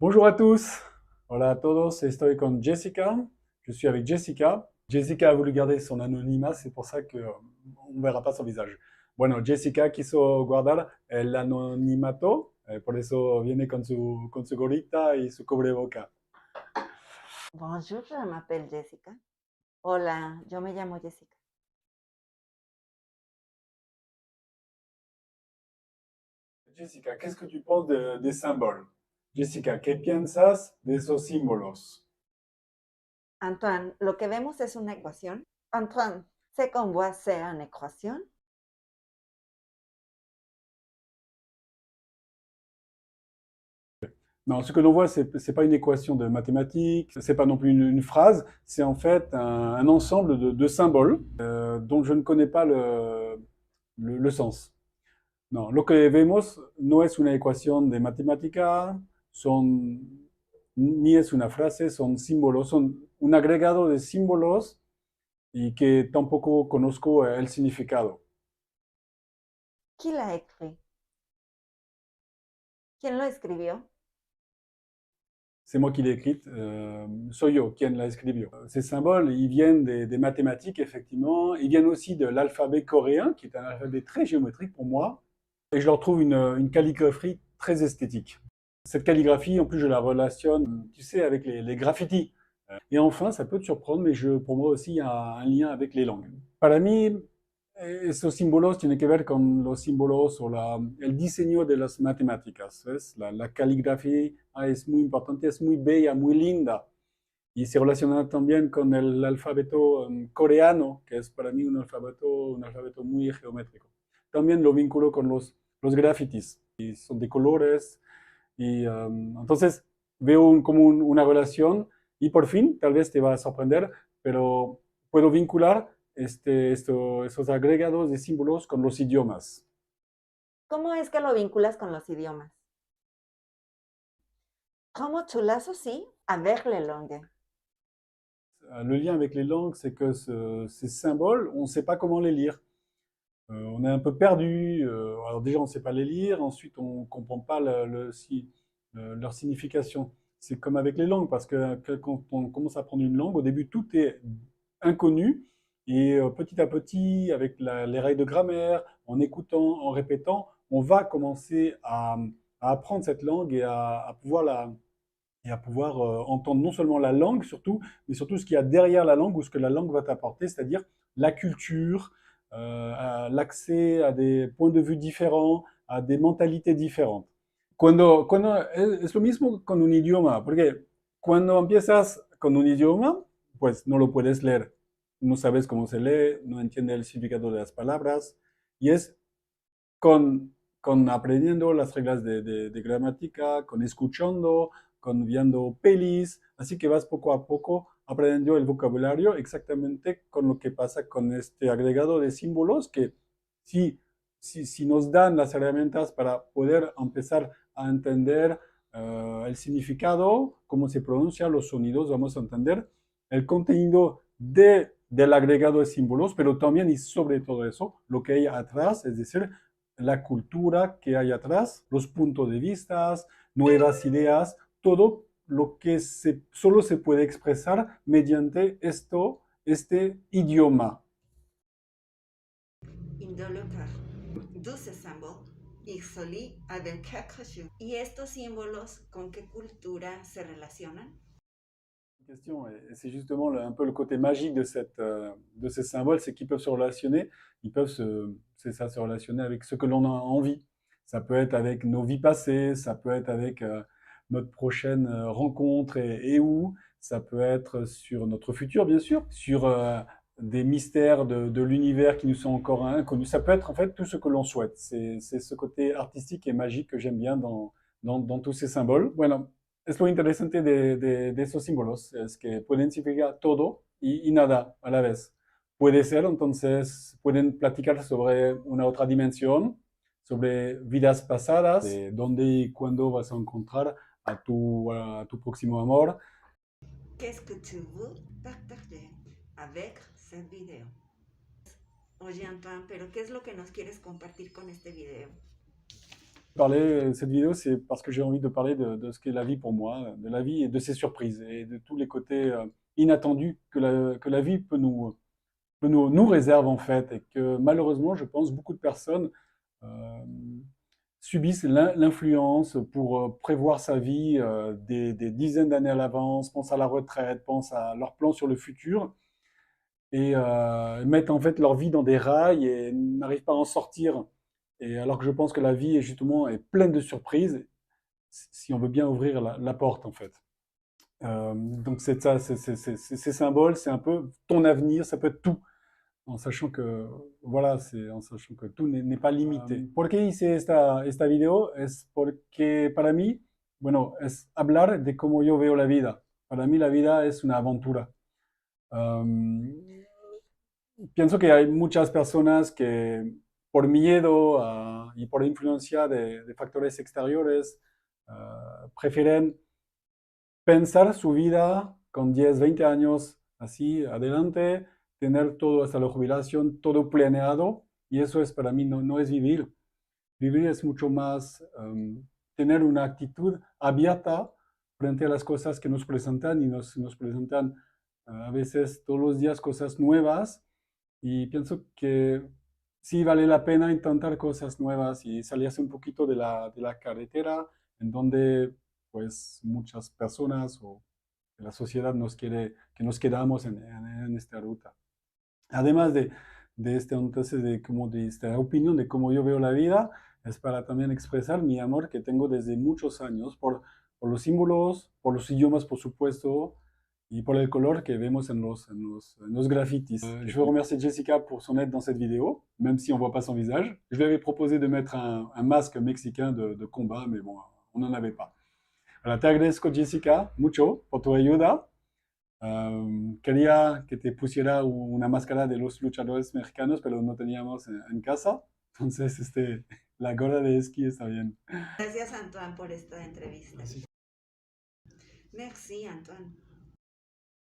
Bonjour à tous. Hola a todos. Estoy con Jessica. Je suis avec Jessica. Jessica a voulu garder son anonymat, c'est pour ça que on verra pas son visage. Bueno, Jessica quiso guardar el anonimato, por eso viene con su gorrita y su cubreboca. Bonjour, je m'appelle Jessica. Hola, yo me llamo Jessica. Jessica, qu'est-ce que tu penses des symboles? Jessica, ¿qué piensas de esos símbolos? Antoine, lo que vemos es una ecuación. Antoine, c'est qu'on voit c'est une équation. Non, ce que l'on voit, c'est pas une équation de mathématiques, c'est pas non plus une phrase, c'est en fait un ensemble de symboles dont je ne connais pas le sens. No, lo que vemos no es una ecuación de matemática, son, ni es una frase, son símbolos, son un agregado de símbolos y que tampoco conozco el significado. Qui l'a écrit? ¿Quién lo escribió? C'est moi qui l'ai écrite, soy yo quien la escribió. Ces symboles, ils viennent des mathématiques, effectivement. Ils viennent aussi de l'alphabet coréen, qui est un alphabet très géométrique pour moi. Et je leur trouve une calligraphie très esthétique. Cette calligraphie, en plus, je la relationne, tu sais, avec les graffitis. Et enfin, ça peut te surprendre, mais pour moi aussi, il y a un lien avec les langues. Para mí, estos símbolos tienen que ver con los símbolos o el diseño de las matemáticas, ¿ves? La caligrafía es muy importante, es muy bella, muy linda. Y se relaciona también con el alfabeto coreano, que es para mí un alfabeto muy geométrico. También lo vinculo con los grafitis, y son de colores. Y entonces veo una relación y por fin, tal vez te va a sorprender, pero puedo vincular esos agregados de símbolos con los idiomas. ¿Cómo es que lo vinculas con los idiomas? Comment tu l'associes avec les langues? Le lien avec les langues, c'est que ces symboles, on ne sait pas comment les lire. On est un peu perdu. Alors déjà, on ne sait pas les lire. Ensuite, on ne comprend pas leur signification. C'est comme avec les langues, parce que quand on commence à apprendre une langue, au début, tout est inconnu. Et petit à petit, avec les règles de grammaire, en écoutant, en répétant, on va commencer à apprendre cette langue et à pouvoir entendre non seulement la langue, surtout, mais surtout ce qu'il y a derrière la langue ou ce que la langue va t'apporter, c'est-à-dire la culture, l'accès à des points de vue différents, a des mentalités différentes. Es lo mismo con un idioma, porque cuando empiezas con un idioma, pues no lo puedes leer, no sabes cómo se lee, no entiendes el significado de las palabras, y es con aprendiendo las reglas de gramática, con escuchando, con viendo pelis, así que vas poco a poco aprendiendo el vocabulario exactamente con lo que pasa con este agregado de símbolos que si nos dan las herramientas para poder empezar a entender el significado, cómo se pronuncian los sonidos, vamos a entender el contenido del agregado de símbolos, pero también y sobre todo eso, lo que hay atrás, es decir, la cultura que hay atrás, los puntos de vista, nuevas ideas, todo lo que solo se puede expresar mediante este idioma. Indolocar. 12 symboles. Ils solient avec quelque chose. ¿Y estos símbolos con qué cultura se relacionan? Question, et c'est justement un peu le côté magique de ces symboles, c'est qu'ils peuvent se relationner, se relationner avec ce que l'on a envie. Ça peut être avec nos vies passées, ça peut être avec notre prochaine rencontre et où, ça peut être sur notre futur, bien sûr, sur des mystères de l'univers qui nous sont encore inconnus. Ça peut être en fait tout ce que l'on souhaite. C'est ce côté artistique et magique que j'aime bien dans tous ces symboles. Bueno, es lo interesante de esos símbolos, es que pueden significar todo y nada a la vez. Puede ser, entonces, pueden platicar sobre una otra dimensión, sobre vidas pasadas, de dónde y cuándo vas a encontrar a tu próximo amor. Qu'est-ce que tu veux partager avec cette vidéo? Oye, Antoine, pero ¿qué es lo que nos quieres compartir con este video? Parler cette vidéo, c'est parce que j'ai envie de parler de ce qu'est la vie pour moi, de la vie et de ses surprises et de tous les côtés inattendus que la vie nous réserve en fait et que malheureusement, je pense, beaucoup de personnes euh, subissent l'influence pour prévoir sa vie des dizaines d'années à l'avance, pensent à la retraite, pensent à leurs plans sur le futur et mettent en fait leur vie dans des rails et n'arrivent pas à en sortir. Et alors que je pense que la vie est justement est pleine de surprises, si on veut bien ouvrir la porte en fait. Donc c'est ça, ces symboles, c'est un peu ton avenir, ça peut être tout, en sachant que voilà, c'est en sachant que tout n'est pas limité. ¿Por qué hice esta video? Es porque para mí, bueno, es hablar de cómo yo veo la vida. Para mí la vida es una aventura. Um, Pienso que hay muchas personas que por miedo y por influencia de factores exteriores prefieren pensar su vida con 10, 20 años así adelante, tener todo hasta la jubilación, todo planeado, y eso es para mí no es vivir. Vivir es mucho más tener una actitud abierta frente a las cosas que nos presentan y nos presentan a veces todos los días cosas nuevas y pienso que sí vale la pena intentar cosas nuevas y salirse un poquito de la carretera en donde pues muchas personas o la sociedad nos quiere que nos quedamos en esta ruta. Además de este, entonces, de, como de esta opinión de cómo yo veo la vida, es para también expresar mi amor que tengo desde muchos años por los símbolos, por los idiomas, por supuesto, y por el color que vemos en los grafitis. Je veux remercier Jessica pour son aide dans cette vidéo, même si on ne voit pas son visage. Je lui avais proposé de mettre un masque mexicain de combat, mais bon, on n'en avait pas. Voilà, te agradezco, Jessica, mucho por tu ayuda. Quería que te pusiera una máscara de los luchadores mexicanos, pero no teníamos en casa. Entonces, la gorra de esquí está bien. Gracias, Antoine, por esta entrevista. Merci, Antoine.